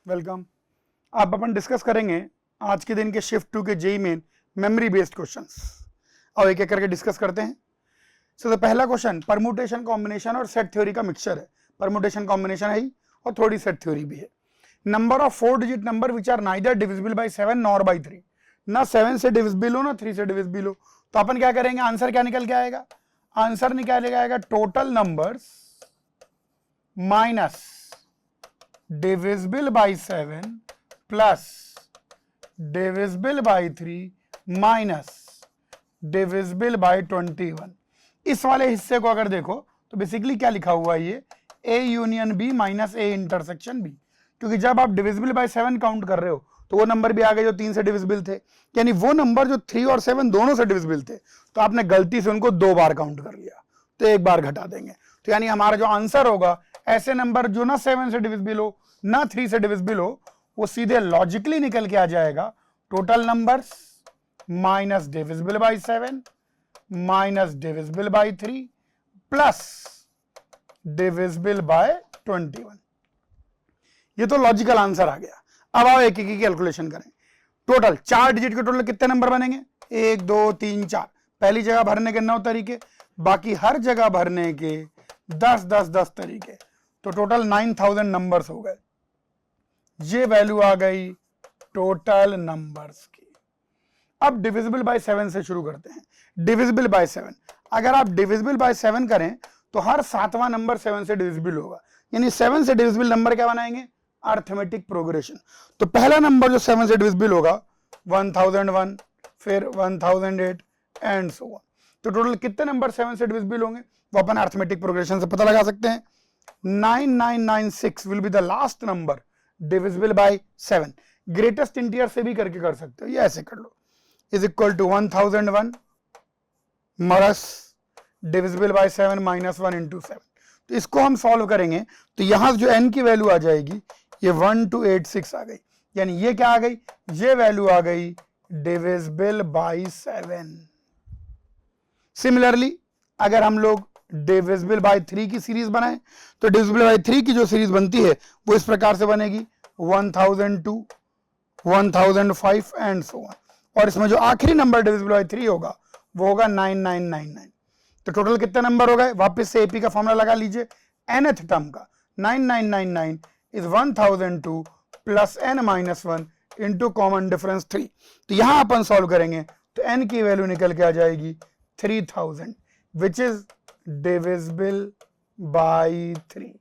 Welcome. आप अपन discuss करेंगे आज के दिन के शिफ्ट 2 के JEE main memory based questions. और एक एक करके डिस्कस करते हैं। तो पहला क्वेश्चन परमुटेशन कॉम्बिनेशन और सेट थ्योरी का मिक्सचर है। परमुटेशन कॉम्बिनेशन है ही और थोड़ी सेट थ्योरी भी है। Number of 4 digit number which are neither divisible by 7 nor by 3, ना 7 से डिविजिबल हो ना 3 से डिविजिबल हो। तो अपन क्या करेंगे, आंसर क्या निकल के आएगा? आंसर निकाल के आएगा total numbers minus divisible by 7 plus divisible by 3 minus divisible by 21। इस वाले हिस्से को अगर देखो तो बेसिकली क्या लिखा हुआ है, ये A union B minus A intersection B। क्योंकि जब आप डिविजिबल बाय 7 काउंट कर रहे हो तो वो नंबर भी आ गए जो 3 से डिविजिबल थे, यानी वो नंबर जो 3 और 7 दोनों से डिविजिबल थे, तो आपने गलती से उनको 2 बार काउंट कर लिया, तो 1 बार घटा देंगे। तो यानी हमारा जो आंसर होगा, ऐसे नंबर जो ना 7 से डिविजिबल हो ना 3 से डिविजिबल हो, वो सीधे लॉजिकली निकल के आ जाएगा total numbers minus divisible by 7 minus divisible by 3 plus divisible by 21। ये तो लॉजिकल आंसर आ गया। अब आओ एक एक की कैलकुलेशन करें। टोटल 4 डिजिट के टोटल कितने नंबर बनेंगे? 1 2 3 4। पहली जगह भरने के 9 तरीके, बाकी हर जगह भरने के 10 10 10 तरीके, तो टोटल 9000 नंबर्स हो गए। ये वैल्यू आ गई टोटल नंबर्स की। अब डिविजिबल बाय 7 से शुरू करते हैं। डिविजिबल बाय 7, अगर आप डिविजिबल बाय 7 करें तो हर 7वां नंबर 7 से डिविजिबल होगा, यानी 7 से डिविजिबल नंबर क्या बनाएंगे? Arithmetic progression. तो पहला नंबर जो 7 से डिविजिबल होगा 1001, फिर 1008 एंड सो ऑन। तो टोटल कितने नंबर 7 से डिविजिबल होंगे वो अपन अर्थमेटिक प्रोग्रेशन से पता लगा सकते हैं। 9996 will be the last number divisible by 7। Greatest integer से भी करके कर सकते हो, ये ऐसे कर लो, इज इक्वल टू 1001 मरस डिविजिबल बाय 7 माइनस 1 इंटू 7। तो इसको हम सॉल्व करेंगे तो यहां जो n की वैल्यू आ जाएगी ये 1286 आ गई, यानी ये क्या आ गई? ये वैल्यू आ गई डिविजिबल बाय 7। सिमिलरली अगर हम लोग डिविजिबल बाय 3 की सीरीज बनाएं तो डिविजिबल बाय 3 की जो सीरीज बनती है वो इस प्रकार से बनेगी 1002 1005 एंड सो ऑन। और इसमें जो आखिरी नंबर डिविजिबल बाय 3 होगा वो होगा 9999। तो टोटल कितने नंबर हो गए? वापस से एपी का फॉर्मूला लगा लीजिए, nth टर्म का 9999 is 1002 plus n minus 1 into common difference 3। तो यहां अपन सॉल्व करेंगे तो n की वैल्यू निकल के आ जाएगी 3000 विच इज डिविजिबल बाय 3।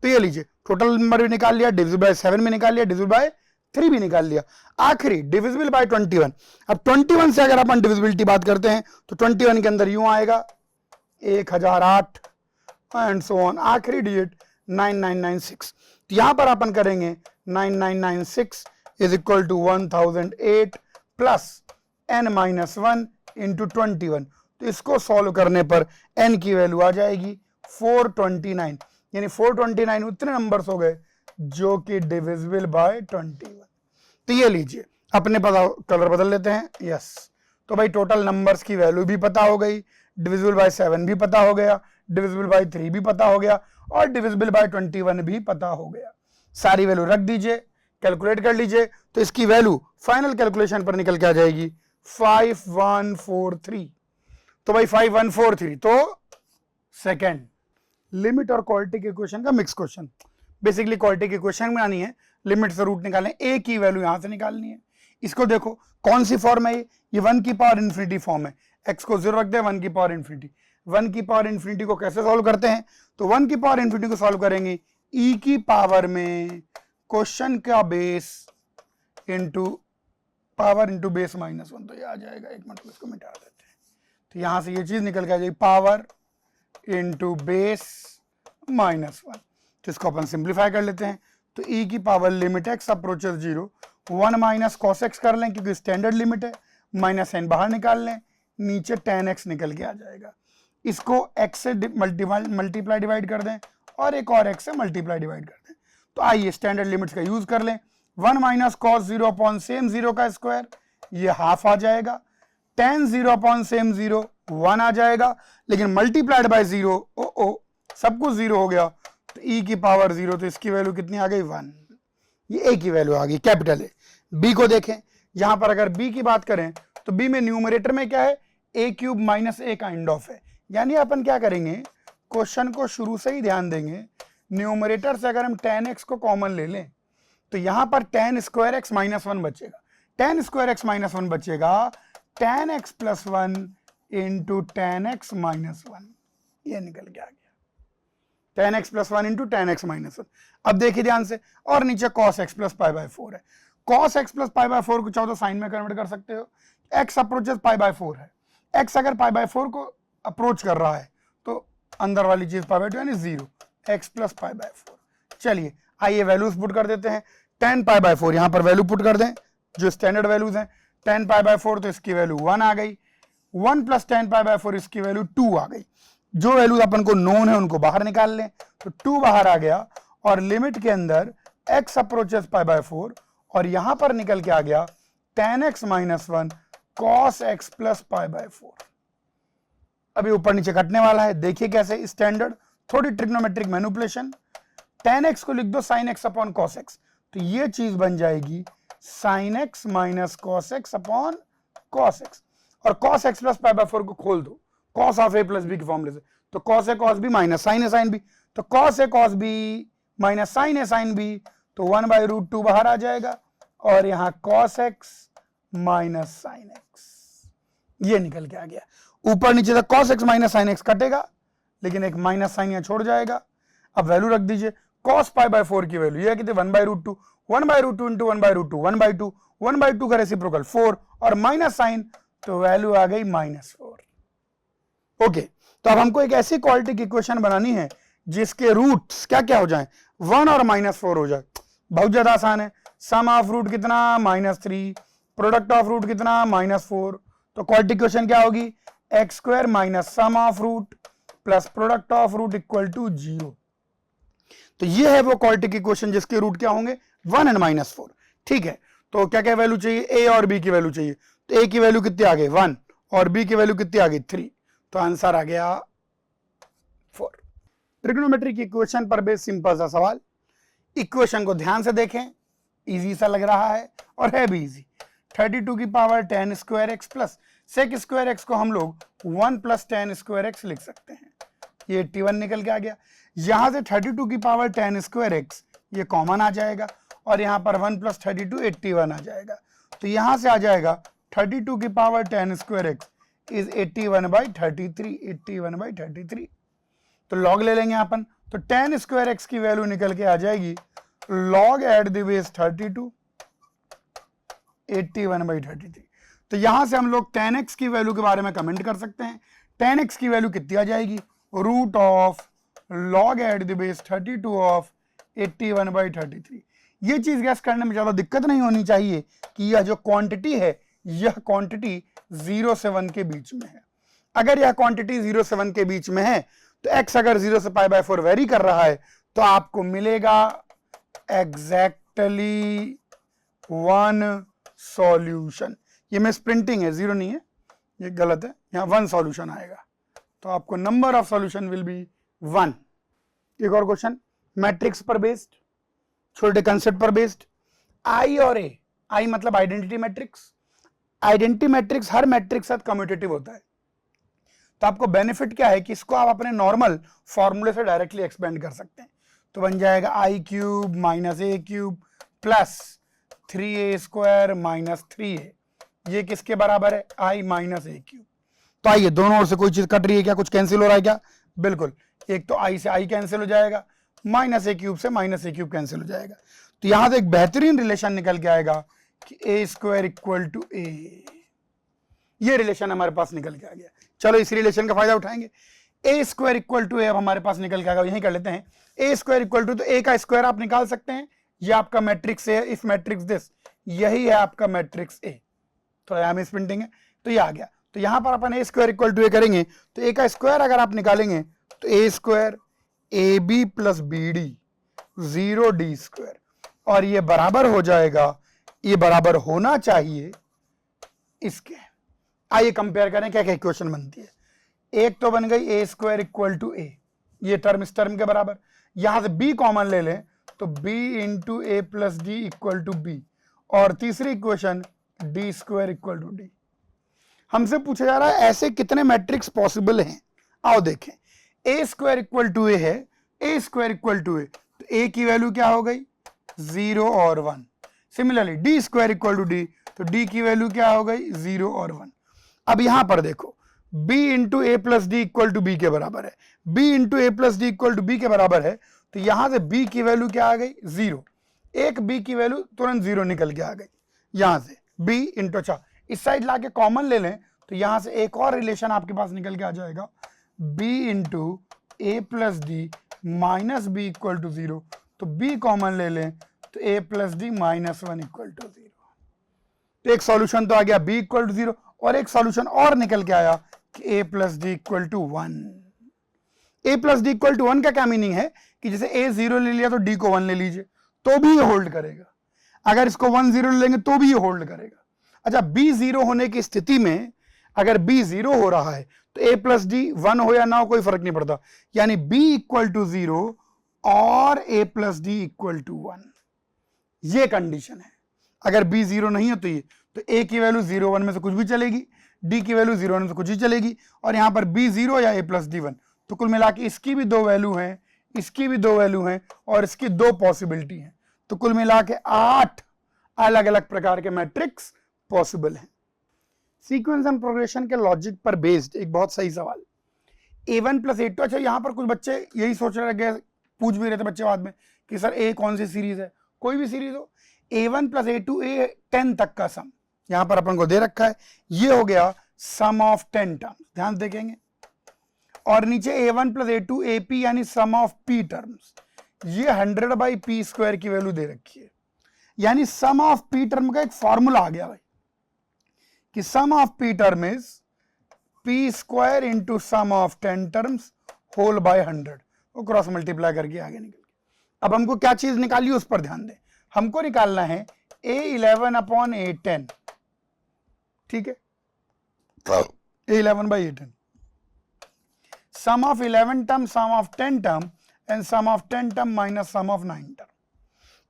तो ये लीजिए, टोटल नंबर भी निकाल लिया, डिविजिबल बाय 7 में निकाल लिया, डिविजिबल बाय 3 भी निकाल लिया। आखिरी डिविजिबल बाय 21। अब 21 से अगर अपन डिविजिबिलिटी बात करते हैं तो 21 के अंदर यूं आएगा 1008 एंड सो ऑन, आखिरी डिजिट 9996। तो यहां पर अपन करेंगे 9996 is equal to 1008 plus n minus 1 into 21। तो इसको सॉल्व करने पर n की वैल्यू आ जाएगी 429, यानी 429 उतने नंबर्स हो गए जो कि डिविजिबल बाय 21। तो ये लीजिए, अपने पता कलर बदल लेते हैं, यस। तो भाई टोटल नंबर्स की वैल्यू भी पता हो गई, डिविजिबल बाय 7 भी पता हो गया, डिविजिबल बाय 3 भी पता हो गया और डिविजिबल बाय 21 भी पता हो गया। सारी वैल्यू रख दीजिए, कैलकुलेट कर लीजिए, तो इसकी वैल्यू फाइनल कैलकुलेशन पर निकल के आ जाएगी 5143। तो भाई 5143 तो सेकेंड लिमिट और क्वालिटी के क्वेश्चन का मिक्स क्वेश्चन। बेसिकली क्वालिटी के क्वेश्चन बनानी है, लिमिट से रूट निकालने, ए की वैल्यू यहां से निकालनी है। इसको देखो कौन सी फॉर्म है ये 1 की पावर इंफिनिटी फॉर्म है। x को 0 रख दे, 1 की पावर इंफिनिटी। 1 की पावर इंफिनिटी को कैसे सॉल्व करते हैं? तो 1 की पावर इंफिनिटी को सॉल्व करेंगे e की पावर में क्वेश्चन का base into power into base minus 1। तो ये आ जाएगा, एक मिनट इसको मिटा देते हैं। तो यहां से ये चीज निकल के आ जाएगी पावर इंटू बेस माइनस 1। तो इसको अपन सिंप्लीफाई कर लेते हैं। तो e की power limit x approaches 0, 1 minus cos x कर लें क्योंकि स्टैंडर्ड लिमिट है, माइनस n बाहर निकाल लें, नीचे tan x निकल के आ जाएगा। इसको x से मल्टीप्लाई डिवाइड कर दें और एक और x से मल्टीप्लाई डिवाइड कर दें। तो आइए स्टैंडर्ड लिमिट्स का यूज कर लें। 1 माइनस कॉस 0 अपॉन सेम 0 का स्क्वायर, ये हाफ आ जाएगा। tan 0 अपॉन सेम 0 1 आ जाएगा, लेकिन मल्टीप्लाइड बाय 0 सब कुछ 0 हो गया, तो e की पावर 0, तो इसकी वैल्यू कितनी आ गई? 1। ये ए की वैल्यू आ गई कैपिटल ए। बी को देखें, यहां पर अगर बी की बात करें तो बी में न्यूमरेटर में क्या है, a cube minus a kind of है। यानी अपन क्या करेंगे, क्वेश्चन को शुरू से ही ध्यान देंगे, न्यूमरेटर से अगर हम tan x को कॉमन ले लें तो यहां पर tan स्क्वायर एक्स माइनस 1 बचेगा, tan स्क्वायर एक्स माइनस 1 बचेगा, tan x plus 1 into tan x minus 1, ये निकल के आ गया tan x plus 1 into tan x minus 1। अब देखिए ध्यान से, और नीचे cos x plus pi by 4 है। cos x plus pi by 4 को चाहो तो साइन में कन्वर्ट कर सकते हो, x अप्रोचेस पाई बाय 4 है, x अगर पाई बाय 4 को अप्रोच कर रहा है तो अंदर वाली चीज पाई बाय 2 यानी 0, x प्लस पाई बाय 4। चलिए आइए वैल्यूज पुट कर देते हैं, tan पाई बाय 4 यहां पर वैल्यू पुट कर दें जो स्टैंडर्ड वैल्यूज हैं, tan पाई बाय 4 तो इसकी वैल्यू 1 आ गई, 1 प्लस tan पाई बाय 4 इसकी वैल्यू 2 आ गई। जो वैल्यूज अपन को नोन है उनको बाहर निकाल लें, तो 2 बाहर आ गया और लिमिट के अंदर x अप्रोचेस पाई बाय 4 और यहां पर निकल के आ गया tan x minus 1 cos x plus pi by 4। अभी ऊपर नीचे कटने वाला है, देखिए कैसे, स्टैंडर्ड थोड़ी ट्रिग्नोमेट्रिक मैनिपुलेशन, tan x को लिख दो sin x upon cos x, तो ये चीज बन जाएगी sin x minus cos x upon cos x, और cos x plus pi by 4 को खोल दो cos of a plus b के फॉर्मूले से, तो cos a cos b minus sin a sin b, तो cos a cos b minus sin a sin b, तो 1 बाई रूट 2 बाहर आ जाएगा और यहां cos x minus sin x, ये निकल के आ गया। ऊपर नीचे तक cos x minus sin x कटेगा लेकिन एक माइनस साइन यहां छोड़ जाएगा। अब वैल्यू रख दीजिए, cos पाई बाय 4 की वैल्यू ये है कि 1 by root 2, 1 by root 2 into 1 by root 2, 1 by 2, 1 by 2 का रेसिप्रोकल 4 और माइनस साइन, तो वैल्यू आ गई -4। ओके, तो अब हमको एक ऐसी क्वालिटी की इक्वेशन बनानी है जिसके रूट्स क्या क्या हो जाए, 1 और -4 हो जाए। बहुत ज्यादा आसान है, सम ऑफ रूट कितना -3, प्रोडक्ट ऑफ रूट कितना -4, तो क्वालिटी इक्वेशन क्या होगी, x square minus sum of root plus product of root equal to 0। तो ये है वो क्वालिटी की इक्वेशन जिसके रूट क्या होंगे 1 एंड -4। ठीक है, तो क्या क्या वैल्यू चाहिए, ए और बी की वैल्यू चाहिए, तो ए की वैल्यू कितनी आ गई 1 और बी की वैल्यू कितनी आ गई 3, तो आंसर आ गया 4। ट्रिग्नोमेट्री की इक्वेशन पर बेस सिंपल सा सवाल, इक्वेशन को ध्यान से देखें, इजी सा लग रहा है और है भी इजी। 32 की power tan square x plus sec square x को हम लोग 1 प्लस tan स्क्वायर एक्स लिख सकते हैं, ये 81 निकल के आ गया। यहां से 32 की पावर tan स्क्वायर एक्स ये कॉमन आ जाएगा और यहां पर 1 प्लस 32 81 आ जाएगा, तो यहां से आ जाएगा 32 की power tan square x is 81 by 33, 81 by 33। तो लॉग ले लेंगे अपन, तो tan स्क्वायर एक्स की वैल्यू निकल के आ जाएगी log at the base 32 81 by 33। तो यहां से हम लोग tan x की वैल्यू के बारे में कमेंट कर सकते हैं, tan x की वैल्यू कितनी आ जाएगी, root of log at the base 32 of 81 by 33। ये चीज गैस करने में ज्यादा दिक्कत नहीं होनी चाहिए कि यह जो क्वांटिटी है यह क्वांटिटी 0 से 1 के बीच में है। अगर यह क्वांटिटी 0 से 1 के बीच में है तो x अगर 0 से पाई बाय 4 वेरी कर रहा है तो आपको मिलेगा एग्जैक्टली 1 सॉल्यूशन। ये मिस प्रिंटिंग है, 0 नहीं है, ये गलत है, यहां 1 सॉल्यूशन आएगा, तो आपको number of solution will be 1। एक और क्वेश्चन मैट्रिक्स पर बेस्ड, छोटे कंसेप्ट पर बेस्ड, आई और ए, आई मतलब आइडेंटिटी मैट्रिक्स, आइडेंटिटी मैट्रिक्स हर मैट्रिक्स साथ कम्यूटेटिव होता है, तो आपको बेनिफिट क्या है कि इसको आप अपने नॉर्मल फॉर्मूले से डायरेक्टली एक्सपेंड कर सकते हैं, तो बन जाएगा I cube minus a cube plus 3a square minus 3a, ये किसके बराबर है, i माइनस ए क्यूब। तो आइए दोनों ओर से कोई चीज कट रही है क्या, कुछ कैंसिल हो रहा है क्या, बिल्कुल, एक तो i से i कैंसिल हो जाएगा, माइनस ए क्यूब से माइनस ए क्यूब कैंसिल हो जाएगा, तो यहां से एक बेहतरीन रिलेशन निकल के आएगा कि ए स्क्वायर इक्वल टू ए, ये रिलेशन हमारे पास निकल के आ गया। चलो इस रिलेशन का फायदा उठाएंगे, ए स्क्वायर इक्वल टू ए अब हमारे पास निकल के आएगा, यही कर लेते हैं, ए स्क्वायर इक्वल टू, तो ए का स्क्वायर आप निकाल सकते हैं, ये आपका मैट्रिक्स है, इफ मैट्रिक्स दिस, यही है आपका मैट्रिक्स ए, थोड़ा यहां मिस प्रिंटिंग है, तो ये आ गया। तो यहां पर अपन a square equal to a करेंगे, तो ए का स्क्वायर अगर आप निकालेंगे तो a square a b plus b d 0 d square, और ये बराबर हो जाएगा, ये बराबर होना चाहिए इसके। आइए कंपेयर करें क्या क्या इक्वेशन बनती है। एक तो बन गई ए स्क्वायर इक्वल टू ए, ये टर्म इस टर्म के बराबर, यहां से बी कॉमन ले लें तो b into a plus d equal to b, और तीसरी equation d square equal to d. हमसे पूछा जा रहा है ऐसे कितने मैट्रिक्स पॉसिबल हैं। आओ देखें, ए स्क्वायर इक्वल टू ए है, ए स्क्वायर इक्वल टू ए, तो ए की वैल्यू क्या हो गई 0 और 1। Similarly d square equal to d, तो डी की वैल्यू क्या हो गई 0 और 1। अब यहां पर देखो b into a plus d equal to b के बराबर है, b into a plus d equal to b के बराबर है, तो यहां से b की वैल्यू क्या आ गई 0, एक b की वैल्यू तुरंत 0 निकल के आ गई यहां से b इंटू, अच्छा इस साइड लाके कॉमन ले लें तो यहां से एक और रिलेशन आपके पास निकल के आ जाएगा, b into a plus d minus b equal to 0, तो b कॉमन ले लें तो a plus d minus 1 equal to 0। तो एक सॉल्यूशन तो आ गया b इक्वल टू 0, और एक सॉल्यूशन और निकल के आया कि a plus d equal to 1। a plus d equal to 1 का क्या मीनिंग है कि जैसे a 0 ले लिया तो d को 1 ले लीजिए तो भी ये होल्ड करेगा, अगर इसको 1 0 ले लेंगे तो भी ये होल्ड करेगा। अच्छा b 0 होने की स्थिति में अगर b 0 हो रहा है तो a प्लस डी 1 हो या ना हो कोई फर्क नहीं पड़ता, यानी b इक्वल टू 0 और a plus d equal to 1, ये कंडीशन है। अगर b 0 नहीं है तो ये, तो a की वैल्यू 0 1 में से कुछ भी चलेगी, d की वैल्यू 0 1 में से कुछ ही चलेगी, और यहां पर b 0 या a प्लस डी 1, तो कुल मिला के इसकी भी 2 वैल्यू हैं, इसकी भी 2 वैल्यू हैं, और इसकी 2 पॉसिबिलिटी हैं, तो कुल मिला के 8 अलग अलग प्रकार के मैट्रिक्स पॉसिबल हैं। सीक्वेंस एंड प्रोग्रेशन के लॉजिक पर बेस्ड एक बहुत सही सवाल, a1 प्लस a2। अच्छा यहां पर कुछ बच्चे यही सोच रहे गए, पूछ भी रहे थे बच्चे बाद में कि सर a कौन सी सीरीज है, कोई भी सीरीज हो, a1 प्लस a2 a 10 तक का सम यहां पर अपन को दे रखा है, ये हो गया सम ऑफ 10 टर्म्स, ध्यान देखेंगे, और नीचे a1 प्लस a2 ap यानी सम ऑफ p टर्म्स, ये 100 बाई p स्क्वायर की वैल्यू दे रखी है, यानी सम ऑफ p टर्म का एक फॉर्मूला आ गया भाई कि sum of p term is p square into sum of 10 terms whole by 100, वो क्रॉस मल्टीप्लाई करके आगे निकल गया। अब हमको क्या चीज निकाली उस पर ध्यान दें, हमको निकालना है a11 अपॉन a10, ठीक है, a11 by a10, sum of 11 term, sum of 10 term and sum of 10 term minus sum of 9 term.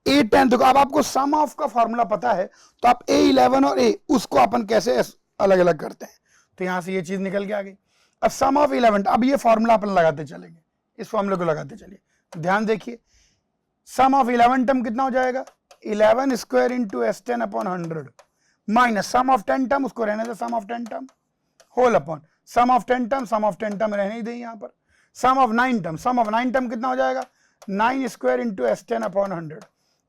a10, तो अब आपको सम ऑफ का फॉर्मूला पता है, तो आप a11 और a उसको अपन कैसे अलग अलग करते हैं, तो यहां से ये चीज निकल के आ गई। अब सम ऑफ 11, अब ये फॉर्मूला अपन लगाते चलेंगे, इस फॉर्मूले को लगाते चलिए, ध्यान देखिए, सम ऑफ 11 टर्म कितना हो जाएगा 11 square into s10 upon 100 minus sum of 10 term, उसको रहने दे sum of 10 term whole upon sum of 10 term, sum of 10 term रहने ही दें यहां पर, sum of 9 term, sum of 9 term कितना हो जाएगा 9 स्क्वायर इंटू s10 अपॉन 100,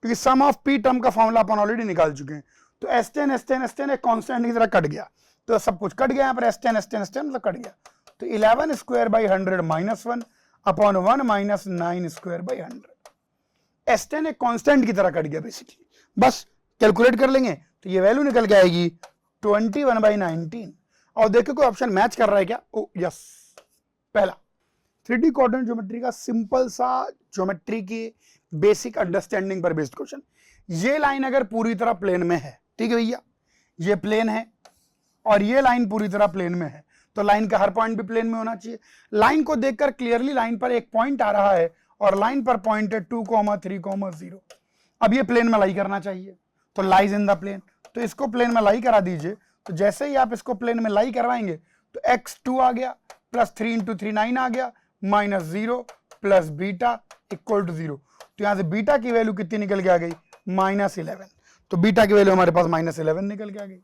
क्योंकि सम ऑफ p टर्म का फॉर्मूला अपन ऑलरेडी निकाल चुके हैं, तो s10 s10 s10 एक कांस्टेंट की तरह कट गया, तो सब कुछ कट गया यहाँ पर, s10 s10 s10 मतलब कट गया, तो 11 square by 100 minus 1 upon 1 minus 9 square by 100। s10 एक कांस्टेंट की तरह कट गया बेसिकली, बस कैलकुलेट कर लेंगे तो ये वैल्यू निकल के आएगी 21 बाई 19। और देखो कोई ऑप्शन मैच कर रहा है क्या, ओ यस, पहला 3D कोऑर्डिनेट ज्योमेट्री का सिंपल सा ज्योमेट्री की बेसिक अंडरस्टैंडिंग पर बेस्ड क्वेश्चन। ये लाइन अगर पूरी तरह प्लेन में है, ठीक है भैया, ये प्लेन है और ये लाइन पूरी तरह प्लेन में है, तो लाइन का हर पॉइंट भी प्लेन में होना चाहिए। लाइन को देखकर क्लियरली लाइन पर एक पॉइंट आ रहा है और लाइन पर पॉइंट है 2, 3, 0। अब ये प्लेन में लाई करना चाहिए, तो लाइज इन द प्लेन, तो इसको प्लेन में लाई करा दीजिए। तो जैसे ही आप इसको प्लेन में लाई करवाएंगे तो x2 आ गया, प्लस 3 इंटू 3 9 आ गया, minus 0 plus beta equal to 0। तो यहां से बीटा की वैल्यू कितनी निकल के आ गई -11, तो बीटा की वैल्यू हमारे पास -11 निकल के आ गई।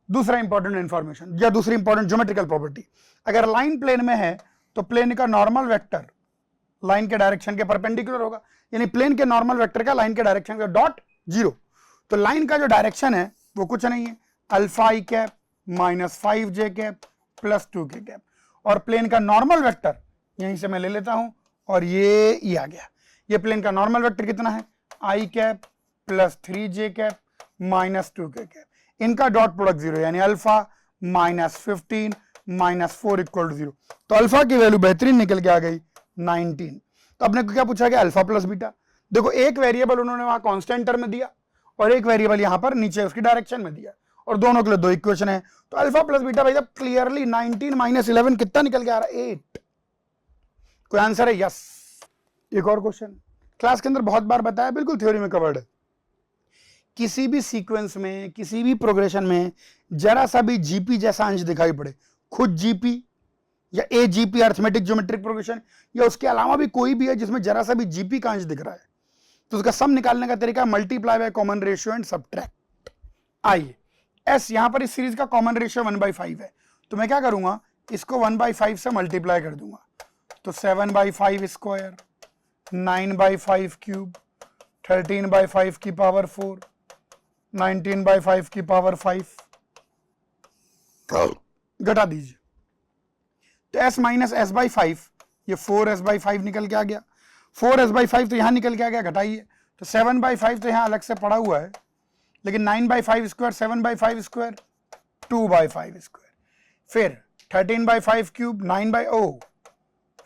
दूसरा इंपॉर्टेंट इंफॉर्मेशन या दूसरी इंपॉर्टेंट ज्योमेट्रिकल प्रॉपर्टी, अगर लाइन प्लेन में है तो प्लेन का नॉर्मल वेक्टर लाइन के डायरेक्शन के परपेंडिकुलर होगा, यानी प्लेन के नॉर्मल वेक्टर का लाइन के डायरेक्शन का डॉट 0। तो लाइन का जो डायरेक्शन है वो कुछ नहीं है, alpha i cap minus 5j cap plus 2k cap, और प्लेन का नॉर्मल वेक्टर यहीं से मैं ले लेता हूं, और ये आ गया। ये प्लेन का नॉर्मल वेक्टर कितना है, i cap plus 3j cap minus 2k cap, इनका डॉट प्रोडक्ट 0, यानी alpha minus 15 minus 4 equal to 0। तो अल्फा की वैल्यू बेहतरीन निकल के आ गई 19। तो अपने को क्या पूछा गया, अल्फा प्लस बीटा। देखो एक वेरिएबल उन्होंने वहां कांस्टेंट टर्म में दिया और एक वेरिएबल यहां पर नीचे उसकी डायरेक्शन में दिया, और दोनों के लिए 2 इक्वेशन है। तो अल्फा प्लस बीटा भाई साहब क्लियरली 19 माइनस 11 कितना निकल के आ रहा है 8। कोई आंसर है, यस। एक और क्वेश्चन, क्लास के अंदर बहुत बार बताया, बिल्कुल थ्योरी में कवर्ड है। किसी भी सीक्वेंस में, किसी भी प्रोग्रेशन में जरा सा भी जीपी जैसा अंश दिखाई पड़े, खुद जीपी या ए जीपी अर्थमेटिक ज्योमेट्रिक प्रोग्रेशन, या उसके अलावा भी कोई भी है जिसमें जरा सा भी जीपी का अंश दिख रहा है, तो उसका सम निकालने का तरीका multiply by common ratio and subtract. आइए, एस यहां पर इस सीरीज का कॉमन रेशियो 1/5 है, तो मैं क्या करूंगा, इसको 1/5 से मल्टीप्लाई कर दूंगा, तो 7/5 स्क्वायर, 9/5 क्यूब, 13/5 की पावर 4, 19/5 की पावर 5, घटा दीजिए, तो s माइनस एस बाई 5, ये 4s/5 निकल के आ गया, 4s/5 तो यहां निकल के आ गया, घटाइए, तो 7/5 तो यहां अलग से पड़ा हुआ है, लेकिन 9/5 स्क्वायर, 7/5 स्क्वायर, 2/5 स्क्वायर, फिर 13/5 क्यूब,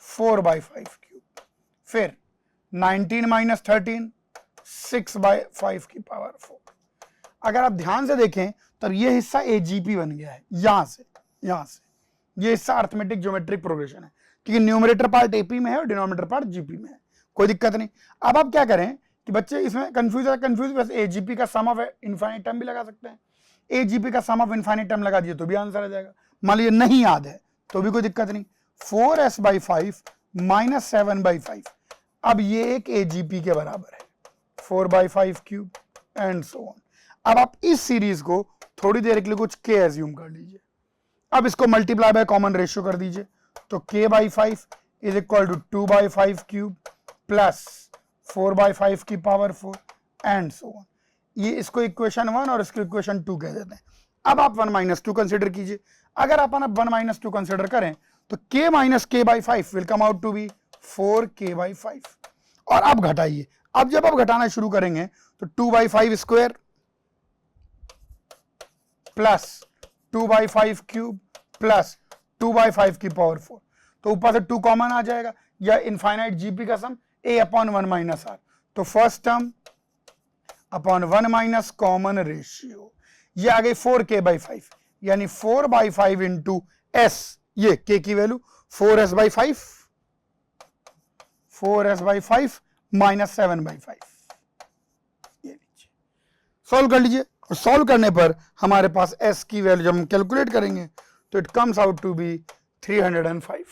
4/5 क्यूब, फिर 19 माइनस 13, 6/5 की पावर 4। अगर आप ध्यान से देखें तो ये हिस्सा एजीपी बन गया है, यहां से ये हिस्सा अर्थमेटिक ज्योमेट्रिक प्रोग्रेशन है, क्योंकि न्यूमरेटर पार्ट एपी में है और डिनोमिनेटर पार्ट जीपी में है, कोई दिक्कत नहीं। अब आप क्या करें कि बच्चे इसमें कंफ्यूज वैसे एजीपी का सम ऑफ इनफाइनाइट टर्म भी लगा सकते हैं, एजीपी का सम ऑफ इनफाइनाइट टर्म लगा दिए तो भी आंसर आ जाएगा। मान लीजिए नहीं याद है तो भी कोई दिक्कत नहीं, 4s/5 माइनस 7/5, अब ये एक एजीपी के बराबर है, 4/5 क्यूब एंड सो ऑन। अब आप इस सीरीज को थोड़ी देर के लिए कुछ के एज्यूम कर लीजिए, अब इसको मल्टीप्लाई बाय कॉमन रेशियो कर दीजिए, तो k/5 is equal to 2/5 cube plus 4/5 की पावर 4 एंड सो ऑन। ये इसको इक्वेशन 1 और इसको इक्वेशन 2 कह देते हैं। अब आप 1 - 2 कंसिडर कीजिए, अगर अपन अब 1 - 2 कंसिडर करें तो k - k/5 will come out to be 4k/5, और अब घटाइए, अब जब आप घटाना शुरू करेंगे तो 2/5 स्क्वायर प्लस 2/5 क्यूब प्लस 2/5 की पावर 4, तो ऊपर से 2 कॉमन आ जाएगा, या इनफाइनाइट जीपी का सम a/1 - r, तो first term upon 1 minus common ratio, ये आ गई 4k/5, यानी 4/5 इंटू s, ये k की वैल्यू 4s/5 माइनस 7/5, ये लीजिए, सॉल्व कर लीजिए, और सॉल्व करने पर हमारे पास s की वैल्यू जब हम कैलकुलेट करेंगे तो it comes out to be 305,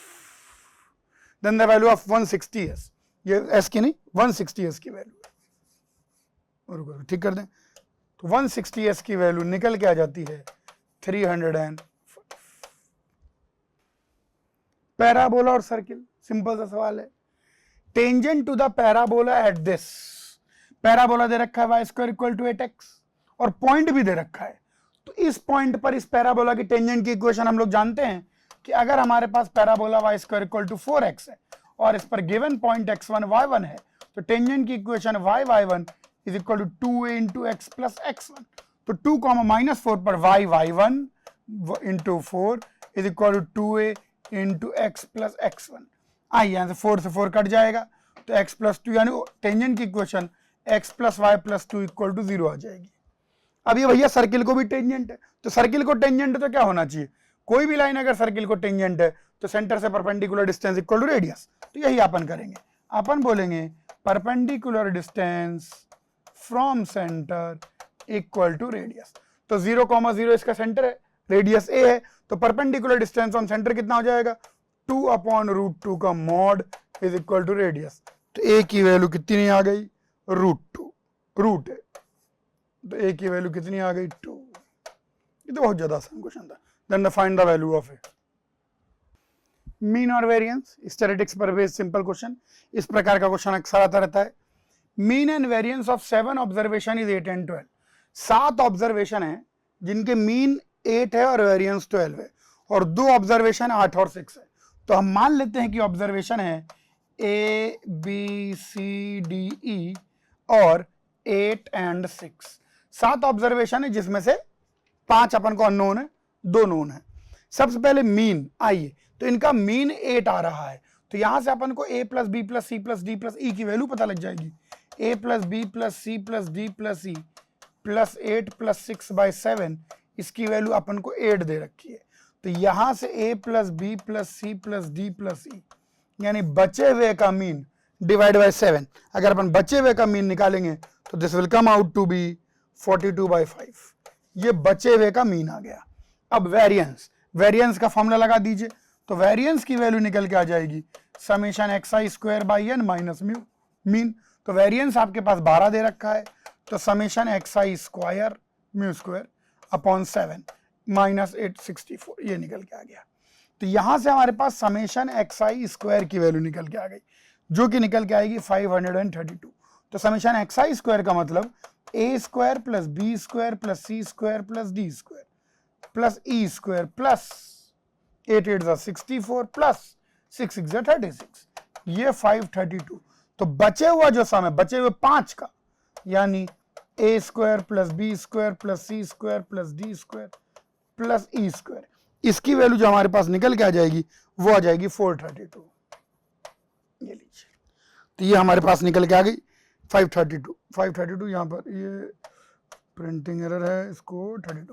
then the value of 160s, ये s की नहीं 160s की वैल्यू है, और ठीक कर दें तो 160s की वैल्यू निकल के आ जाती है 305। पैराबोला और सर्किल, सिंपल सा सवाल है, tangent to the parabola at this, parabola दे रखा है y square equal to 8x और पॉइंट भी दे रखा है, तो इस पॉइंट पर इस पैराबोला की टेंजेंट की इक्वेशन हम लोग जानते हैं कि अगर हमारे पास parabola y square equal to 4x है और इस पर गिवन पॉइंट x1 y1 है, तो टेंजेंट की equation y1 is equal to 2a into x plus x1, तो 2 -4 पर y1 into 4 is equal to 2a into x plus x1। आइए यहां से 4 से 4 कट जाएगा, तो x प्लस 2, यानी टेंजेंट की equation x plus y plus 2 equal to 0 आ जाएगी। अब ये भैया सर्किल को भी टेंजेंट है, तो सर्किल को टेंजेंट है तो क्या होना चाहिए, कोई भी लाइन अगर सर्किल को टेंजेंट है तो सेंटर से perpendicular distance equal to radius, तो यही अपन करेंगे, अपन बोलेंगे perpendicular distance from centre equal to radius, तो 0,0 इसका सेंटर है, रेडियस a है, तो परपेंडिकुलर डिस्टेंस फ्रॉम सेंटर कितना हो जाएगा, 2/√2 का mod is equal to radius, तो a की वैल्यू कितनी नहीं आ गई, √2, रूट है, तो a की वैल्यू कितनी आ गई 2। ये तो बहुत ज्यादा आसान क्वेश्चन था। Then find the value of it. Mean और वेरिएंस, स्टैटिस्टिक्स पर बेस्ड सिंपल क्वेश्चन, इस प्रकार का क्वेश्चन अक्सर आता रहता है। Mean and variance of 7 observation is 8 and 12, 7 observation है जिनके मीन 8 है और वेरिएंस 12 है, और 2 ऑब्जर्वेशन 8 और 6 है, तो हम मान लेते हैं कि ऑब्जर्वेशन है A B C D E और 8 and 6, 7 ऑब्जर्वेशन है जिसमें से 5 अपन को अननोन है, 2 नोन है। सबसे पहले मीन, आइए तो इनका मीन 8 आ रहा है, तो यहां से अपन को a plus b plus c plus d plus e की वैल्यू पता लग जाएगी, a plus b plus c plus d plus e plus 8 plus 6/7, इसकी वैल्यू अपन को 8 दे रखी है, तो यहां से a plus b plus c plus d plus e, यानी बचे हुए का मीन डिवाइड बाय 7। अगर अपन बचे हुए का मीन निकालेंगे तो this will come out to be 42/5। ये बचे हुए का मीन आ गया। अब वेरिएंस, वेरिएंस का फॉर्मूला लगा दीजिए, तो वेरिएंस की वैल्यू निकल के आ जाएगी summation xi square by n minus mu mean. तो वेरिएंस आपके पास 12 दे रखा है, तो summation xi square mu square upon 7 minus 864 ये निकल के आ गया। तो यहां से हमारे पास समेशन xi स्क्वायर की वैल्यू निकल के आ गई, जो कि निकल के आएगी 532। तो समेशन xi स्क्वायर का मतलब a square plus b square plus c square plus d square plus e square plus 8 8 64 plus 6 6 36, ये 532। तो बचे हुआ जो सम है, बचे हुए 5 का, यानी a square plus b square plus c square plus d square plus e square, इसकी वैल्यू जो हमारे पास निकल के आ जाएगी वो आ जाएगी 432। ये लीजिए, तो ये हमारे पास निकल के आ गई 532। यहां पर ये प्रिंटिंग एरर है, इसको 32 कर लें,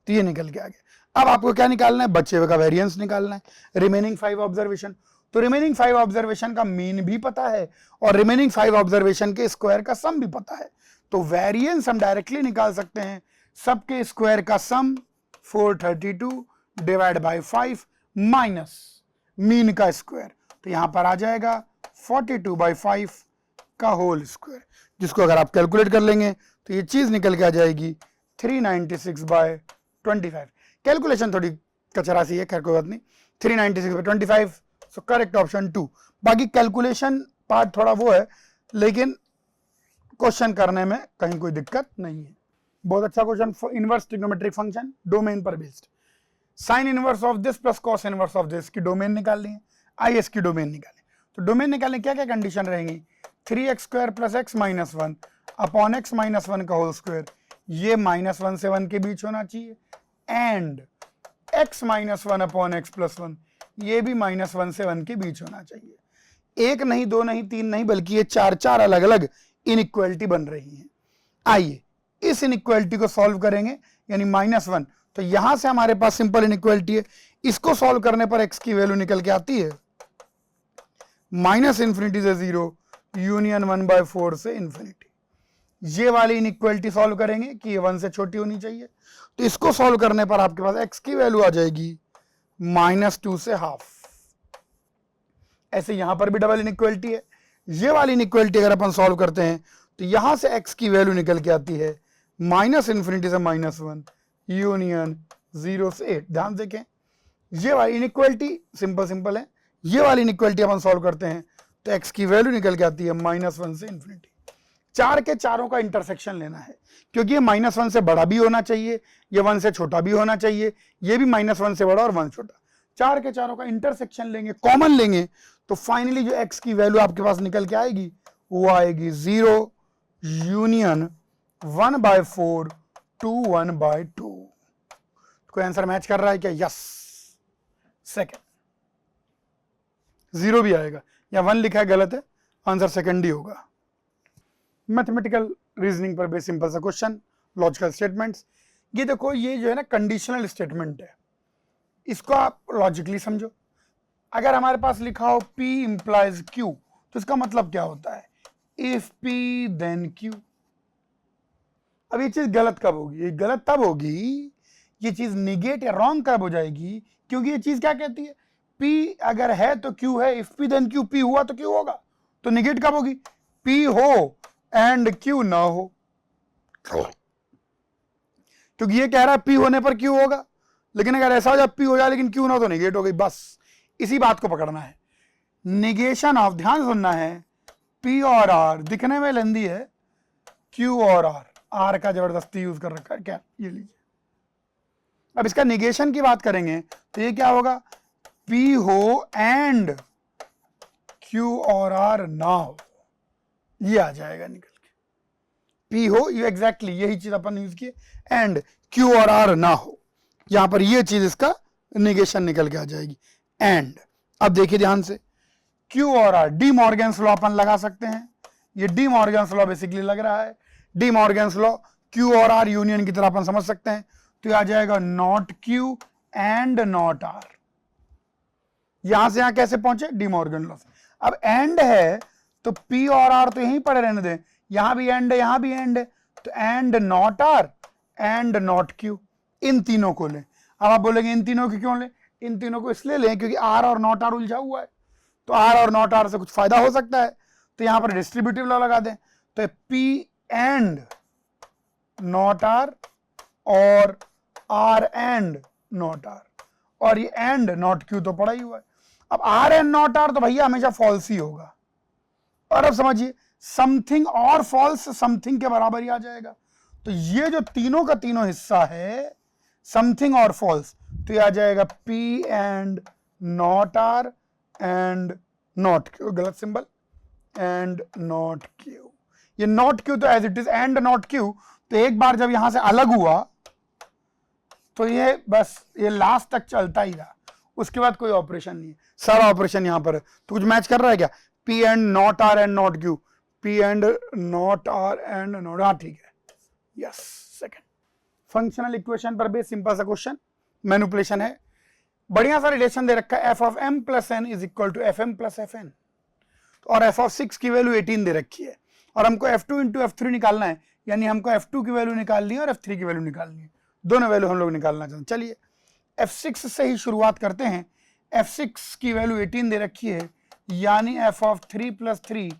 तो ये निकल के आ गया। अब आपको क्या निकालना है? बचे हुए का वेरिएंस निकालना है, रिमेनिंग 5 ऑब्जर्वेशन। तो रिमेनिंग 5 ऑब्जर्वेशन का मीन भी पता है और रिमेनिंग 5 ऑब्जर्वेशन के स्क्वायर का सम भी पता है, तो वेरिएंस हम डायरेक्टली निकाल सकते हैं। सबके स्क्वायर का सम 432 डिवाइड बाय 5 माइनस मीन का स्क्वायर, तो यहां पर आ जाएगा 42/5 का होल स्क्वायर, जिसको अगर आप कैलकुलेट कर लेंगे तो ये चीज निकल के आ जाएगी 396/25। कैलकुलेशन थोड़ी कचरा सी है, खैर कोई बात नहीं। 396/25, सो करेक्ट ऑप्शन 2। बाकी कैलकुलेशन पार्ट थोड़ा वो है, लेकिन क्वेश्चन करने में कहीं कोई दिक्कत नहीं है। बहुत अच्छा question, inverse trigonometric function domain पर based. Sine inverse of this plus cos inverse of this की डोमेन निकालनी है, आई एस की डोमेन निकालें। तो डोमेन निकालने क्या क्या कंडीशन रहेंगी? 3x square plus x minus 1 upon x minus 1 का होल स्क्वायर, ये -1 से 1 के बीच होना चाहिए, and x minus 1 upon x plus 1, ये भी -1 से 1 के बीच होना चाहिए। एक नहीं, दो नहीं, तीन नहीं, बल्कि ये चार अलग अलग इनइक्वालिटी बन रही हैं। आइए इस इनइक्वालिटी को सॉल्व करेंगे, यानी -1, तो यहां से हमारे पास सिंपल इनइक्वालिटी है, इसको सॉल्व करने पर x की वैल्यू निकल के आती है -∞ से 0 यूनियन 1/4 से इन्फिनिटी। ये वाली इनइक्वालिटी सॉल्व करेंगे कि ये 1 से छोटी होनी चाहिए, तो इसको सॉल्व करने पर आपके पास x की वैल्यू आ जाएगी -2 से हाफ। ऐसे यहां पर भी डबल इनइक्वालिटी है, ये वाली इनइक्वालिटी अगर अपन सॉल्व करते हैं तो यहां से x की वैल्यू निकल के आती है -∞ से -1 यूनियन 0 से 8। ध्यान देखें, ये वाली इनइक्वालिटी सिंपल है, ये वाली इनइक्वालिटी अपन सॉल्व करते हैं तो x की वैल्यू निकल के आती है -1 से इन्फिनिटी। चार के चारों का इंटरसेक्शन लेना है, क्योंकि ये -1 से बड़ा भी होना चाहिए, ये 1 से छोटा भी होना चाहिए, ये भी -1 से बड़ा और 1 छोटा। चार के चारों का इंटरसेक्शन लेंगे, कॉमन लेंगे, तो फाइनली जो x की वैल्यू आपके पास निकल के आएगी वो आएगी 0 यूनियन 1/4 टू 1/2। कोई आंसर मैच कर रहा है क्या? यस। सेकंड 0 भी आएगा, या 1 लिखा है गलत है, आंसर सेकंड ही होगा। मैथमेटिकल रीजनिंग पर बेस सिंपल सा क्वेश्चन, लॉजिकल स्टेटमेंट्स। ये देखो, ये जो है ना कंडीशनल स्टेटमेंट है, इसको आप लॉजिकली समझो। अगर हमारे पास लिखा हो P इंप्लाइज Q, तो इसका मतलब क्या होता है? If P then Q। अब ये चीज गलत कब होगी? ये गलत तब होगी, ये चीज निगेट या रॉन्ग कब हो जाएगी? क्योंकि ये चीज क्या कहती है? P अगर है तो Q है, if P then Q, P हुआ तो Q होगा, तो निगेट कब होगी? P हो एंड Q ना हो, क्योंकि ये कह रहा है P होने पर Q होगा, लेकिन अगर ऐसा हो जाए P हो जाए लेकिन Q ना हो तो निगेट हो गई। बस इसी बात को पकड़ना है, निगेशन ऑफ। ध्यान सुनना है, P और R दिखने में लेंदी है, Q और R का जबरदस्ती यूज कर रखा है क्या? ये लीजिए, अब इसका निगेशन की बात करेंगे तो ये क्या होगा? P हो एंड Q और R ना हो, ये आ जाएगा निकल के। P हो, ये एग्जैक्टली यही चीज अपन यूज किए, एंड Q और R ना हो, यहां पर ये चीज इसका निगेशन निकल के आ जाएगी, एंड। अब देखिए ध्यान से, Q और R, डी मॉर्गन्स लॉ अपन लगा सकते हैं, ये डी मॉर्गन्स लॉ बेसिकली लग रहा है। डी मॉर्गन्स लॉ Q और R यूनियन की तरह अपन समझ सकते हैं, तो आ जाएगा not Q and not R। यहां से यहां कैसे पहुंचे? डी मॉर्गन लॉ से। अब एंड है तो P और R तो यहीं पड़े रहने दें, यहां भी एंड है, यहां भी एंड है, तो and not R and not Q, इन तीनों को लें। अब आप बोलेंगे इन तीनों को क्यों लें? इन तीनों को इसलिए लें क्योंकि R और नॉट R उलझा हुआ है, तो R और नॉट R से कुछ फायदा हो सकता है, तो यहां पर डिस्ट्रीब्यूटिव लॉ लगा दें, तो P एंड नॉट R और R एंड नॉट R, और ये एंड नॉट Q तो पड़ा ही हुआ है। अब R एंड नॉट R तो भैया हमेशा फॉल्स ही होगा, और अब समझिए समथिंग और फॉल्स समथिंग के बराबर ही आ जाएगा, तो ये जो तीनों का तीनों हिस्सा है समथिंग और फॉल्स, तो ये आ जाएगा P and not R and not Q, गलत सिंबल, एंड नॉट Q, ये नॉट Q तो as it is and not Q, तो एक बार जब यहां से अलग हुआ तो ये बस ये लास्ट तक चलता ही रहा, उसके बाद कोई ऑपरेशन नहीं है, सारा ऑपरेशन यहां पर है। तो कुछ मैच कर रहा है क्या? P and not R and not Q, P and not R and not, हाँ ठीक है, यस। सेकंड फंक्शनल इक्वेशन पर बेस सिंपल सा क्वेश्चन, मैनिपुलेशन है, बढ़िया सा रिलेशन दे रखा है, f of m plus n is equal to f m plus f n, और f ऑफ 6 की वैल्यू 18 दे रखी है, और हमको f2 इंटू f3 निकालना है, यानी हमको f2 की वैल्यू निकालनी है और f3 की वैल्यू निकालनी है, दोनों वैल्यू हम लोग निकालना चाहते हैं। चलिए f6 से ही शुरुआत करते हैं, f6 की वैल्यू 18 दे रखी है, यानी f ऑफ 3 प्लस 3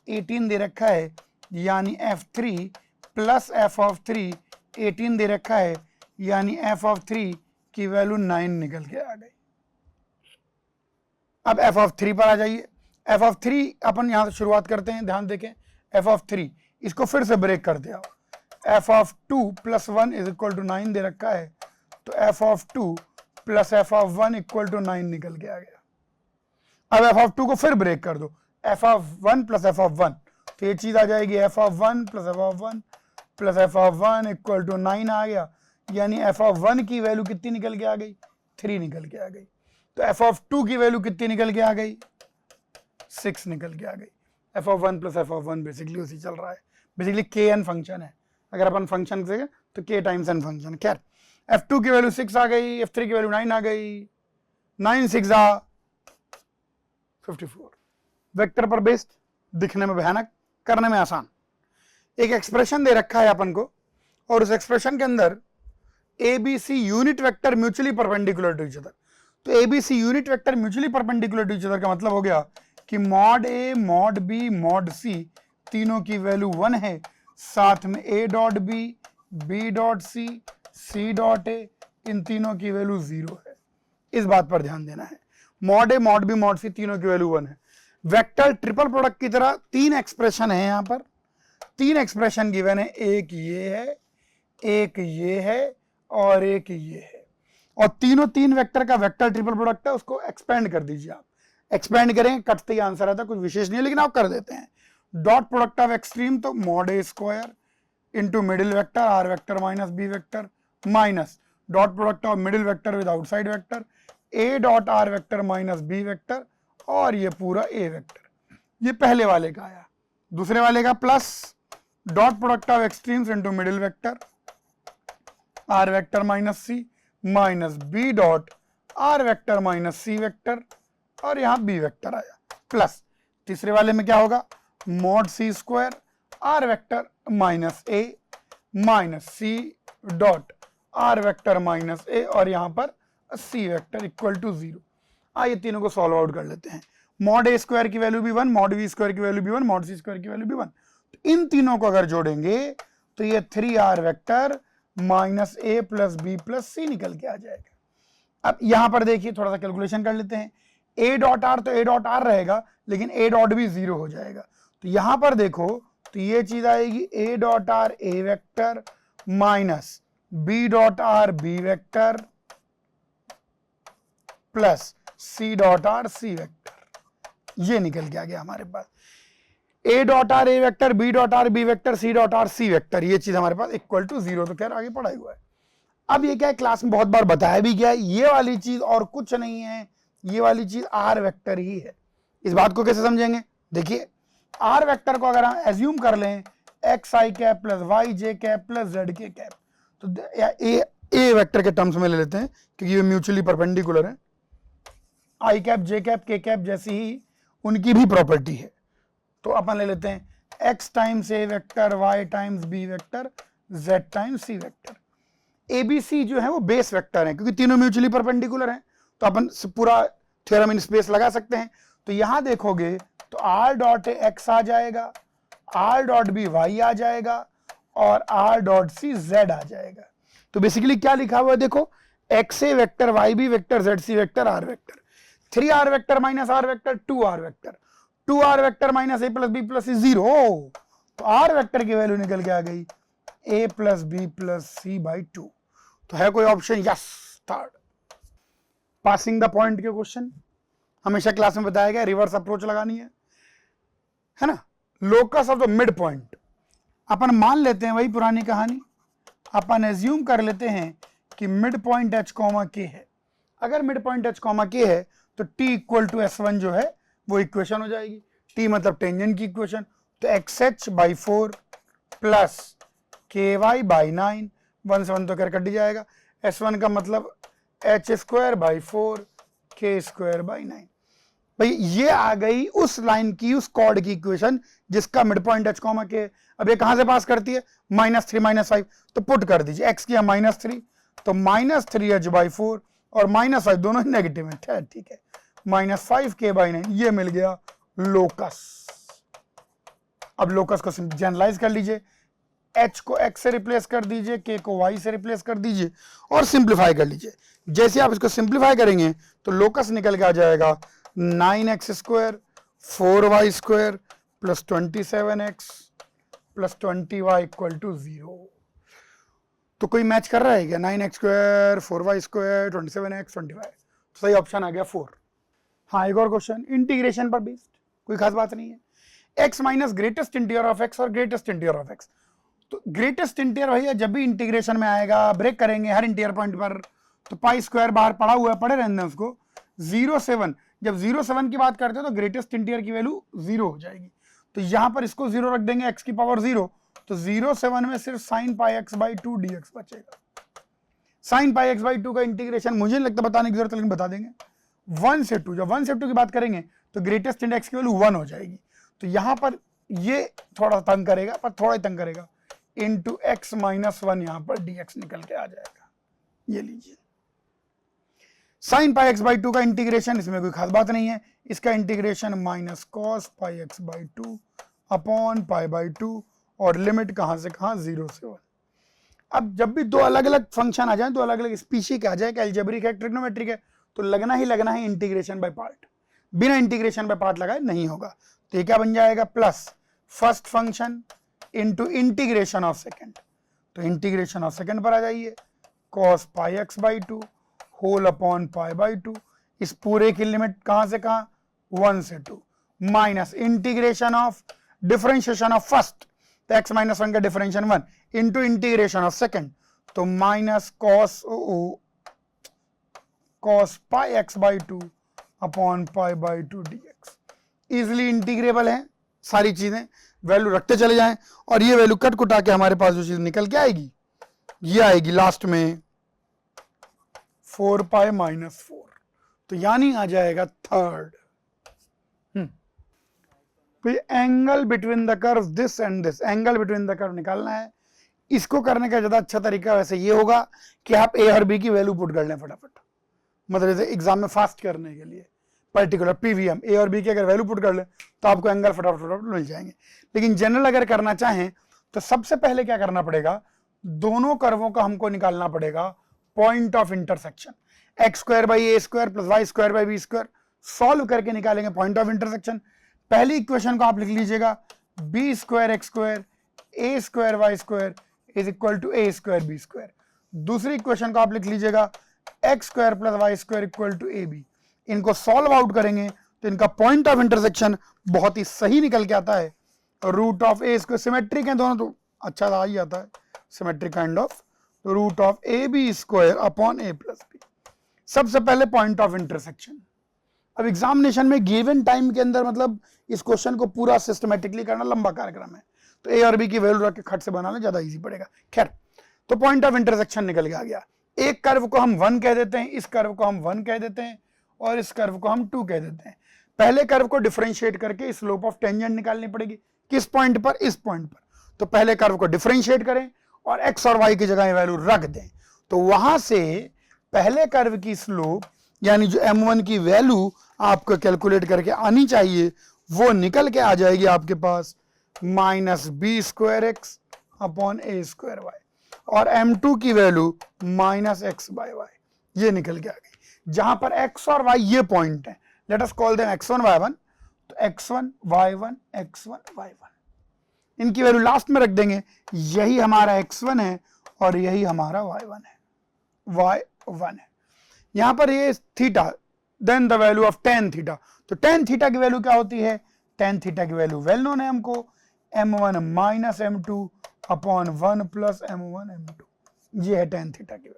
18 दे रखा है, यानी f3 प्लस f ऑफ 3 18 दे रखा है, यानी f ऑफ 3 की वैल्यू 9 निकल के आ गई। अब f ऑफ 3 पर आ जाइए, f ऑफ 3 अपन यहां से शुरुआत करते हैं, ध्यान देखें, f ऑफ 3 इसको फिर से ब्रेक करते आओ, f of 2 plus 1 is equal to 9 दे रखा है, तो f of 2 plus f of 1 equal to 9 निकल के आ गया। अब f ऑफ 2 को फिर ब्रेक कर दो, f of 1 plus f of 1, तो ये चीज आ जाएगी f of 1 plus f of 1 plus f of 1 equal to 9 आ गया, यानी f ऑफ 1 की वैल्यू कितनी निकल के आ गई? 3 निकल के आ गई। तो f ऑफ 2 की वैल्यू कितनी निकल के आ गई? 6 निकल के आ गई। f of 1 plus f of 1 basically उसी चल रहा है, बेसिकली kn फंक्शन है, अगर अपन फंक्शन से तो k टाइम्स n फंक्शन। खैर f2 की वैल्यू 6 आ गई, f3 की वैल्यू 9 आ गई, 9 6 54। वेक्टर पर बेस्ड, दिखने में भयानक, करने में आसान। एक एक्सप्रेशन दे रखा है अपन को, और उस एक्सप्रेशन के अंदर ABC unit vector mutually perpendicular to each other. तो ABC unit vector mutually perpendicular to each other का मतलब हो गया कि mod A, mod B, mod C तीनों की वैल्यू 1 है, साथ में A dot B, B dot C, C dot A, इन तीनों की वैल्यू 0 है। इस बात पर ध्यान देना है, mod A, mod B, mod C तीनों की वैल्यू 1 है। वेक्टर ट्रिपल प्रोडक्ट की तरह 3 एक्सप्रेशन है, यहां पर 3 एक्सप्रेशन गिवन है, एक ये है, एक ये है और एक ये है, और तीनों 3 वेक्टर का वेक्टर ट्रिपल प्रोडक्ट है, उसको एक्सपेंड कर दीजिए। आप एक्सपेंड करेंगे कटते ही आंसर आता है, कुछ विशेष नहीं है, लेकिन आप कर देते हैं। डॉट प्रोडक्ट ऑफ एक्सट्रीम, तो mod a square into middle vector r vector minus b vector minus dot product of middle vector with outside vector a dot r vector minus b vector, और ये पूरा ए vector. ये पहले वाले का आया। दूसरे वाले का plus dot product of extremes into middle vector r vector minus c minus b dot r vector minus c vector, और यहां बी वेक्टर आया प्लस। तीसरे वाले में क्या होगा? Mod c square r vector minus a minus c dot r vector minus a, और यहां पर सी वेक्टर इक्वल टू 0। आइए तीनों को सॉल्व आउट कर लेते हैं। मॉड ए स्क्वायर की वैल्यू भी 1, मॉड बी स्क्वायर की वैल्यू भी 1, मॉड सी स्क्वायर की वैल्यू भी 1। तो इन तीनों को अगर जोड़ेंगे तो ये 3r वेक्टर माइनस ए प्लस बी प्लस सी निकल के आ जाएगा। अब यहां पर देखिए, थोड़ा सा कैलकुलेशन कर लेते हैं। ए डॉट आर तो ए डॉट आर रहेगा, लेकिन ए डॉट भी 0 हो जाएगा। तो यहां पर देखो तो ये चीज आएगी a dot r a vector minus b dot r b vector plus c dot r c vector, ये निकल के आ गया हमारे पास। A dot r a vector, b dot r b vector, c dot r c vector, ये चीज हमारे पास इक्वल टू 0। तो खैर आगे पढ़ा हुआ है। अब ये क्या है, क्लास में बहुत बार बताया भी गया है, ये वाली चीज और कुछ नहीं है, ये वाली चीज आर वेक्टर ही है। इस बात को कैसे समझेंगे? देखिए, आर वेक्टर को अगर हम एज्यूम कर लें एक्स आई कैप प्लस वाई जे कैप प्लस जेड के कैप, तो ए वेक्टर के टर्म्स में ले लेते हैं क्योंकि ये म्यूचुअली परपेंडिकुलर है। आई कैप जे कैप के कैप जैसी ही उनकी भी प्रॉपर्टी है। तो अपन ले लेते हैं x times a vector, y times b vector, z times c vector. ABC जो है वो बेस वेक्टर है क्योंकि तीनों म्यूचुअली परपेंडिकुलर हैं, तो अपन पूरा थ्योरम इन स्पेस लगा सकते हैं। तो यहां देखोगे तो r डॉट x आ जाएगा, r डॉट b y आ जाएगा और r डॉट c z आ जाएगा। तो बेसिकली क्या लिखा हुआ है देखो, x a vector, y b vector, z c vector, r vector, 3r vector minus r vector 2r vector, 2r vector minus a plus b plus c 0। तो r vector की value निकल के आ गई a plus b plus c by 2। तो है कोई option? Yes, third. Passing the point के क्वेश्चन हमेशा क्लास में बताया गया, रिवर्स अप्रोच लगानी है ना। Locus of the mid point अपन मान लेते हैं, वही पुरानी कहानी, अपन एज्यूम कर लेते हैं कि mid point h comma k है। अगर mid point h comma k है तो t इक्वल टू s1 जो है वो इक्वेशन हो जाएगी। t मतलब टेंजेंट की इक्वेशन, तो xh by 4 plus ky by 9, 1 से 1 तो कर कट जाएगा। s1 का मतलब h square by 4 k square by 9। भाई ये आ गई उस लाइन की, उस कॉर्ड की इक्वेशन जिसका mid point h comma k। अब ये कहां से पास करती है? -3 -5, तो पुट कर दीजिए, x किया -3 तो -3h बाई 4 और -5 दोनों ही नेगेटिव है, ठीक है, -5k बाई 9, ये मिल गया लोकस। अब लोकस को जनरलाइज कर लीजिए, h को x से रिप्लेस कर दीजिए, k को y से रिप्लेस कर दीजिए और सिंप्लीफाई कर लीजिए। जैसे आप इसको सिंप्लीफाई करेंगे तो लोकस निकल के आ जाएगा 9x square 4y square plus 27x plus 20y equal to 0। तो कोई मैच कर रहा है क्या? 9x square 4y square 27x 25, तो सही ऑप्शन आ गया 4। हाँ, एक और क्वेश्चन इंटीग्रेशन पर बेस्ड, कोई खास बात नहीं है। x minus greatest integer of x और ग्रेटेस्ट इंटीजर ऑफ x। तो ग्रेटेस्ट इंटीजर भैया जब भी इंटीग्रेशन में आएगा, ब्रेक करेंगे हर इंटीजर पॉइंट पर, तो पाई स्क्वायर बाहर पड़ा हुआ है, पड़े रहने उसको। 0 से 1, जब 0 से 1 की बात करते हैं तो ग्रेटेस्ट इंटीजर की वैल्यू 0 हो जाएगी। तो यहां पर इसको 0 रख देंगे, x की पावर 0, तो 0 से 1 में सिर्फ sin pi x by 2 dx बचेगा। sin पाई x बाई 2 का इंटीग्रेशन मुझे नहीं लगता बताने की जरूरत, लेकिन बता देंगे। 1 से 2, जब 1 से 2 की बात करेंगे तो ग्रेटेस्ट इंडेक्स की वैल्यू 1 हो जाएगी। तो यहां पर ये थोड़ा तंग करेगा, पर थोड़ा ही तंग करेगा, इंटू x माइनस 1 यहां पर dx निकल के आ जाएगा। ये लीजिए sin पाई x बाई 2 का इंटीग्रेशन, इसमें कोई खास बात नहीं है, इसका integration minus cos pi x by 2 upon pi by 2 और लिमिट कहां से कहां? 0 से 1। अब जब भी दो अलग अलग फंक्शन आ जाए, तो अलग अलग स्पीशीज आ जाए, अलजेब्रिक है, ट्रिग्नोमेट्रिक है, तो लगना ही इंटीग्रेशन बाय पार्ट। बिना इंटीग्रेशन बाय पार्ट लगाए नहीं होगा। तो ये क्या बन जाएगा? Plus first function into integration of second. तो इंटीग्रेशन ऑफ सेकेंड पर आ जाइए, cos pi x by 2 whole upon pi by 2, इस पूरे की लिमिट कहां से कहां? 1 से 2, minus integration of differentiation of first, तो x माइनस 1 का differentiation 1 into integration of second, तो minus cos pi x by 2 upon pi by 2 dx। Easily integrable है सारी चीजें, वैल्यू रखते चले जाएं और ये वैल्यू कट कुटा के हमारे पास जो चीज निकल के आएगी, ये आएगी लास्ट में 4 पाई माइनस 4, तो यानी आ जाएगा third. Angle between the curve this and this, angle between the curve निकालना है। इसको करने का ज्यादा अच्छा तरीका वैसे ये होगा कि आप ए और बी की वैल्यू पुट कर लें फटाफट, मतलब जैसे एग्जाम में फास्ट करने के लिए पर्टिकुलर पीवीएम ए और बी की अगर वैल्यू पुट कर लें तो आपको एंगल फटाफट मिल जाएंगे। लेकिन जनरल अगर करना चाहें तो सबसे पहले क्या करना पड़ेगा, दोनों कर्वों का हमको निकालना पड़ेगा point of intersection. X square by a square plus y square by b square solve करके निकालेंगे पॉइंट ऑफ इंटरसेक्शन। पहली इक्वेशन को आप लिख लीजिएगा b square x square a square y square is equal to a square b square. दूसरी equation को आप लिख लीजिएगा x square plus y square equal to a b. इनको सॉल्व आउट करेंगे तो इनका पॉइंट ऑफ इंटरसेक्शन बहुत ही सही निकल के आता है, root of a square, symmetric है दोनों तो अच्छा आ ही आता है, सिमेट्रिक काइंड ऑफ, तो root of a b square upon a plus b. सबसे पहले पॉइंट ऑफ इंटरसेक्शन। अब एग्जामिनेशन में गिवन टाइम के अंदर मतलब इस क्वेश्चन को पूरा सिस्टमेटिकली करना लंबा कार्यक्रम है, तो ए और बी की वैल्यू रख के खट से बनाना ज्यादा इजी पड़ेगा। खैर, तो पॉइंट ऑफ इंटरसेक्शन निकल के आ गया। एक कर्व को हम 1 कह देते हैं, इस कर्व को हम 1 कह देते हैं और इस कर्व को हम 2 कह देते हैं। पहले कर्व को डिफरेंशिएट करके स्लोप ऑफ टेंजेंट निकालनी पड़ेगी। किस पॉइंट पर? इस पॉइंट पर। तो पहले कर्व को डिफरेंशिएट करें और x और y की जगह वैल्यू रख दें, तो वहां से पहले कर्व की स्लोप यानी जो m1 की वैल्यू आपको कैलकुलेट करके आनी चाहिए वो निकल के आ जाएगी आपके पास -b² x upon a² y, और m2 की वैल्यू -x/y, ये निकल के आ गई। जहां पर x और y ये पॉइंट है, let us call them x1 y1, तो x1 y1 x1 y1, इनकी वैल्यू लास्ट में रख देंगे। यही हमारा x1 है और यही हमारा y1 है। यहां पर ये theta, then the value of tan theta. तो tan थीटा की वैल्यू क्या होती है? tan थीटा की वैल्यू वेल नोन है हमको, m1 minus m2 upon 1 plus m1 m2, ये है tan थीटा की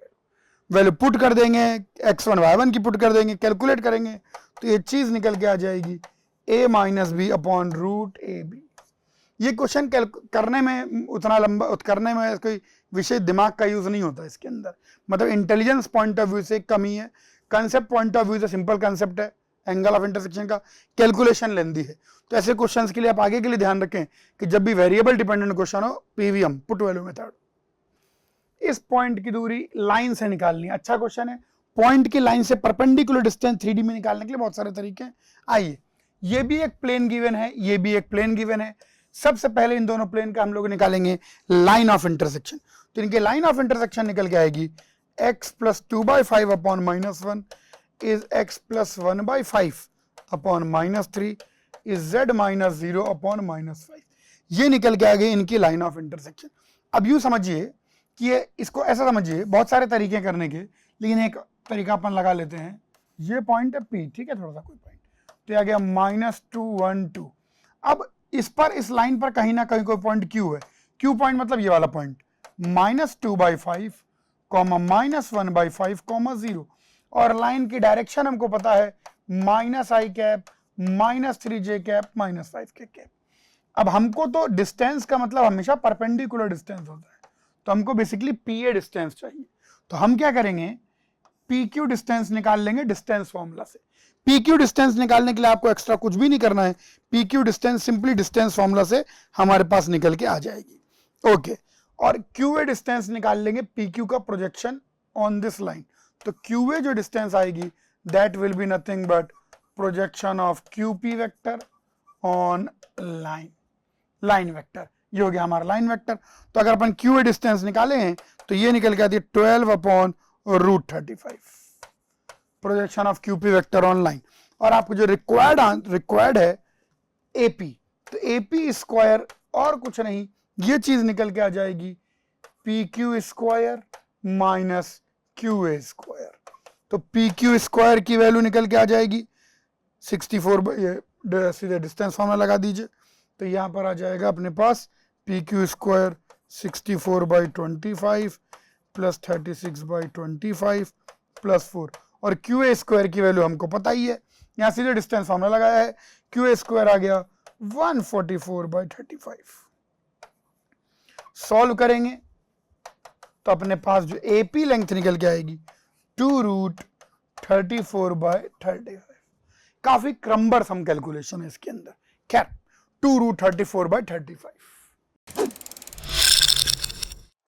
वैल्यू पुट कर देंगे, x1 y1 की पुट कर देंगे, कैलकुलेट करेंगे तो ये चीज निकल के आ जाएगी a minus b upon root a b. ये क्वेश्चन करने में उतना लंबा, करने में कोई विशेष दिमाग का यूज नहीं होता इसके अंदर, मतलब इंटेलिजेंस पॉइंट ऑफ व्यू से कमी है, कंसेप्ट पॉइंट ऑफ व्यू से सिंपल कंसेप्ट है एंगल ऑफ इंटरसेक्शन का, कैलकुलेशन लेंदी है। तो ऐसे क्वेश्चंस के लिए आप आगे के लिए ध्यान रखें कि जब भी वेरिएबल डिपेंडेंट क्वेश्चन हो, पीवीएम पुट वैल्यू मेथड, इस पॉइंट की दूरी लाइन से निकालनी है। अच्छा क्वेश्चन है, पॉइंट की लाइन से परपेंडिकुलर डिस्टेंस 3D में निकालने के लिए बहुत सारे तरीके हैं। आइए, ये भी एक प्लेन गिवन है, ये भी एक प्लेन गिवन है। सबसे पहले इन दोनों प्लेन का हम लोग निकालेंगे लाइन ऑफ इंटरसेक्शन। तो इनके लाइन ऑफ इंटरसेक्शन निकल के आएगी x plus 2/5 upon -1 is x plus 1/5 upon -3 is z minus 0 upon -5। ये निकल के आ गई इनकी लाइन ऑफ इंटरसेक्शन। अब यूं समझिए कि ये, इसको ऐसा समझिए, बहुत सारे तरीके करने के, लेकिन एक तरीका अपन लगा लेते हैं। ये पॉइंट है P, ठीक है, थोड़ा सा कोई पॉइंट, तो आ गया -2 1 2। अब इस पर, इस लाइन पर कहीं ना कहीं कोई पॉइंट Q है। Q पॉइंट मतलब ये वाला पॉइंट, -2/5 -1/5 0, और लाइन की डायरेक्शन हमको पता है -i कैप -3j कैप -5 के कैप। अब हमको तो डिस्टेंस का मतलब हमेशा परपेंडिकुलर डिस्टेंस होता है, तो हमको बेसिकली PA डिस्टेंस चाहिए। तो हम क्या करेंगे, PQ डिस्टेंस निकाल लेंगे डिस्टेंस फॉर्मूला से। PQ डिस्टेंस निकालने के लिए आपको एक्स्ट्रा कुछ भी नहीं करना है, PQ distance simply distance formula से हमारे पास निकल के आ जाएगी। ओके, और QA डिस्टेंस निकाल लेंगे PQ का प्रोजेक्शन ऑन दिस लाइन। तो QA जो डिस्टेंस आएगी that will be nothing but projection of QP vector on line, line vector, ये हो गया हमारा लाइन वेक्टर। तो अगर अपन QA डिस्टेंस निकाले हैं तो ये निकल के आती है 12 upon √35 projection of QP vector on line. और आपको जो रिक्वायर्ड है AP, तो AP स्क्वायर और कुछ नहीं, ये चीज निकल के आ जाएगी PQ square minus QA square. तो PQ स्क्वायर की वैल्यू निकल के आ जाएगी 64, सीधे डिस्टेंस फॉर्मूला लगा दीजिए, तो यहां पर आ जाएगा अपने पास PQ स्क्वायर 64/25 प्लस 36/25 प्लस 4, और QA स्क्वायर की वैल्यू हमको पता ही है, यहां सीधे डिस्टेंस फॉर्मूला लगाया है, QA स्क्वायर आ गया 144/35। सॉल्व करेंगे तो अपने पास जो AP लेंथ निकल के आएगी 2√34/35। काफी क्रमबर सम कैलकुलेशन है इसके अंदर, खैर 2√34/35।